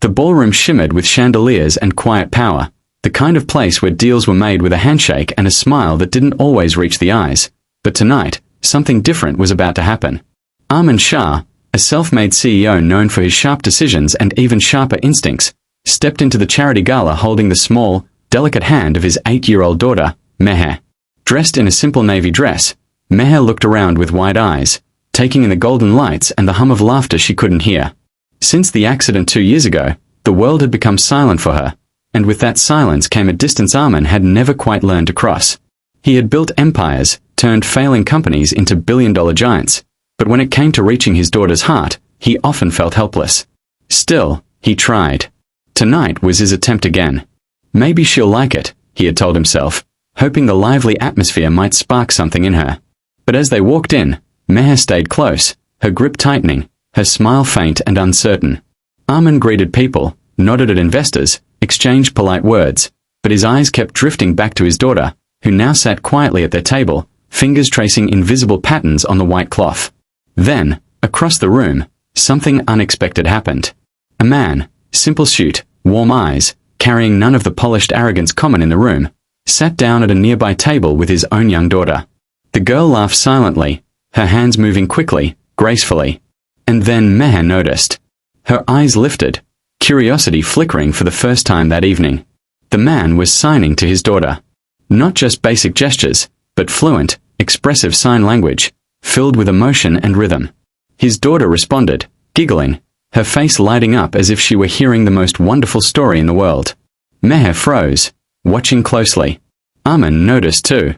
The ballroom shimmered with chandeliers and quiet power, the kind of place where deals were made with a handshake and a smile that didn't always reach the eyes. But tonight, something different was about to happen. Arman Shah, a self-made CEO known for his sharp decisions and even sharper instincts, stepped into the charity gala holding the small, delicate hand of his 8-year-old daughter, Meher. Dressed in a simple navy dress, Meher looked around with wide eyes, taking in the golden lights and the hum of laughter she couldn't hear. Since the accident 2 years ago, the world had become silent for her, and with that silence came a distance Arman had never quite learned to cross. He had built empires, turned failing companies into billion-dollar giants, but when it came to reaching his daughter's heart, he often felt helpless. Still, he tried. Tonight was his attempt again. Maybe she'll like it, he had told himself, hoping the lively atmosphere might spark something in her. But as they walked in, Meher stayed close, her grip tightening, her smile faint and uncertain. Arman greeted people, nodded at investors, exchanged polite words, but his eyes kept drifting back to his daughter, who now sat quietly at their table, fingers tracing invisible patterns on the white cloth. Then, across the room, something unexpected happened. A man, simple suit, warm eyes, carrying none of the polished arrogance common in the room, sat down at a nearby table with his own young daughter. The girl laughed silently, her hands moving quickly, gracefully. And then Meher noticed. Her eyes lifted, curiosity flickering for the first time that evening. The man was signing to his daughter. Not just basic gestures, but fluent, expressive sign language, filled with emotion and rhythm. His daughter responded, giggling, her face lighting up as if she were hearing the most wonderful story in the world. Meher froze, watching closely. Arman noticed too.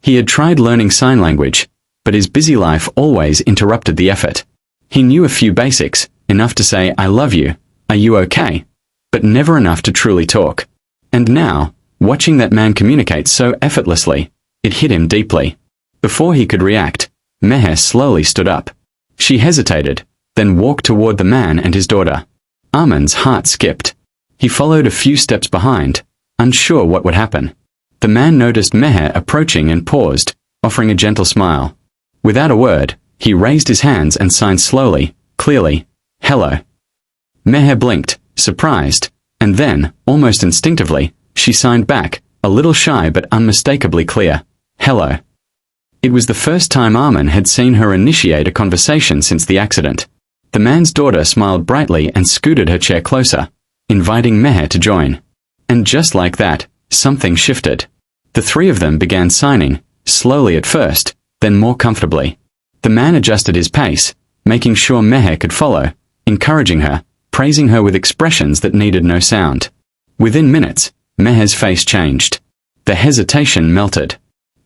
He had tried learning sign language, but his busy life always interrupted the effort. He knew a few basics, enough to say "I love you," "Are you okay?" but never enough to truly talk. And now, watching that man communicate so effortlessly, it hit him deeply. Before he could react, Meher slowly stood up. She hesitated, then walked toward the man and his daughter. Arman's heart skipped. He followed a few steps behind, unsure what would happen. The man noticed Meher approaching and paused, offering a gentle smile. Without a word, he raised his hands and signed slowly, clearly, "Hello." Meher blinked, surprised, and then, almost instinctively, she signed back, a little shy but unmistakably clear, "Hello." It was the first time Arman had seen her initiate a conversation since the accident. The man's daughter smiled brightly and scooted her chair closer, inviting Meher to join. And just like that, something shifted. The three of them began signing, slowly at first, then more comfortably. The man adjusted his pace, making sure Meher could follow, encouraging her, praising her with expressions that needed no sound. Within minutes, Meher's face changed. The hesitation melted.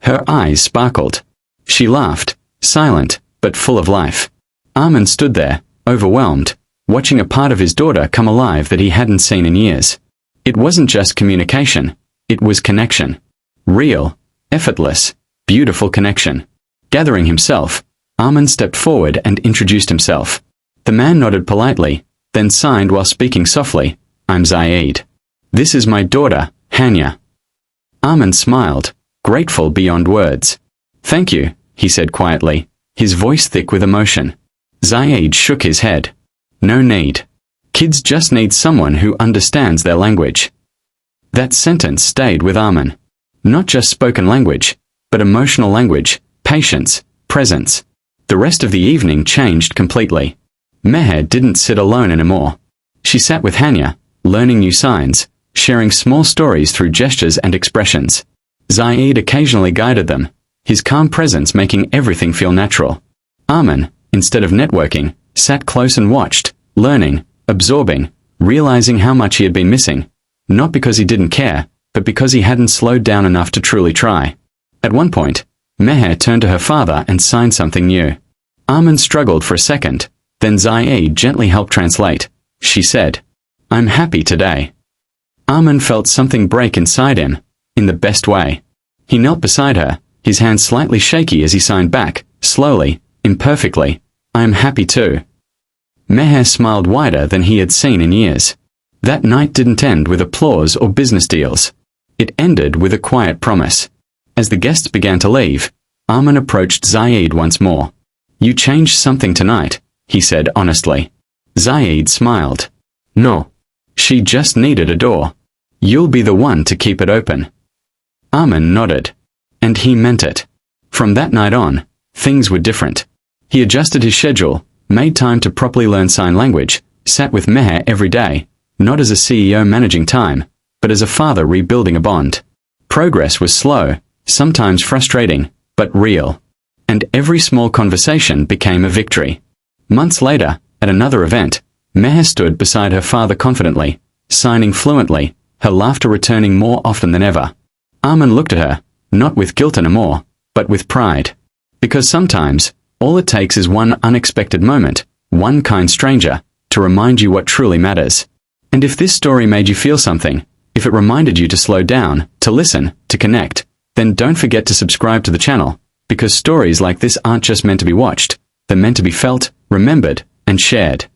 Her eyes sparkled. She laughed, silent, but full of life. Arman stood there, overwhelmed, watching a part of his daughter come alive that he hadn't seen in years. It wasn't just communication, it was connection. Real, effortless, beautiful connection. Gathering himself, Arman stepped forward and introduced himself. The man nodded politely, then signed while speaking softly, "I'm Zaid. This is my daughter, Hanya." Arman smiled, grateful beyond words. "Thank you," he said quietly, his voice thick with emotion. Zaid shook his head. "No need. Kids just need someone who understands their language." That sentence stayed with Arman. Not just spoken language, but emotional language, patience, presence. The rest of the evening changed completely. Meher didn't sit alone anymore. She sat with Hanya, learning new signs, sharing small stories through gestures and expressions. Zaid occasionally guided them, his calm presence making everything feel natural. Arman, instead of networking, sat close and watched, learning, absorbing, realizing how much he had been missing. Not because he didn't care, but because he hadn't slowed down enough to truly try. At one point, Meher turned to her father and signed something new. Arman struggled for a second, then Zaid gently helped translate. She said, "I'm happy today." Arman felt something break inside him, in the best way. He knelt beside her, his hands slightly shaky as he signed back, slowly, imperfectly, "I am happy too." Meher smiled wider than he had seen in years. That night didn't end with applause or business deals. It ended with a quiet promise. As the guests began to leave, Arman approached Zaid once more. "You changed something tonight," he said honestly. Zaid smiled. "No. She just needed a door. You'll be the one to keep it open. Armin nodded. And he meant it. From that night on, things were different. He adjusted his schedule, made time to properly learn sign language, sat with Meher every day, not as a CEO managing time, but as a father rebuilding a bond. Progress was slow, sometimes frustrating, but real. And every small conversation became a victory. Months later, at another event, Meher stood beside her father confidently, signing fluently, her laughter returning more often than ever. Armin looked at her, not with guilt anymore, but with pride. Because sometimes, all it takes is one unexpected moment, one kind stranger, to remind you what truly matters. And if this story made you feel something, if it reminded you to slow down, to listen, to connect, then don't forget to subscribe to the channel, because stories like this aren't just meant to be watched, they're meant to be felt, remembered, and shared.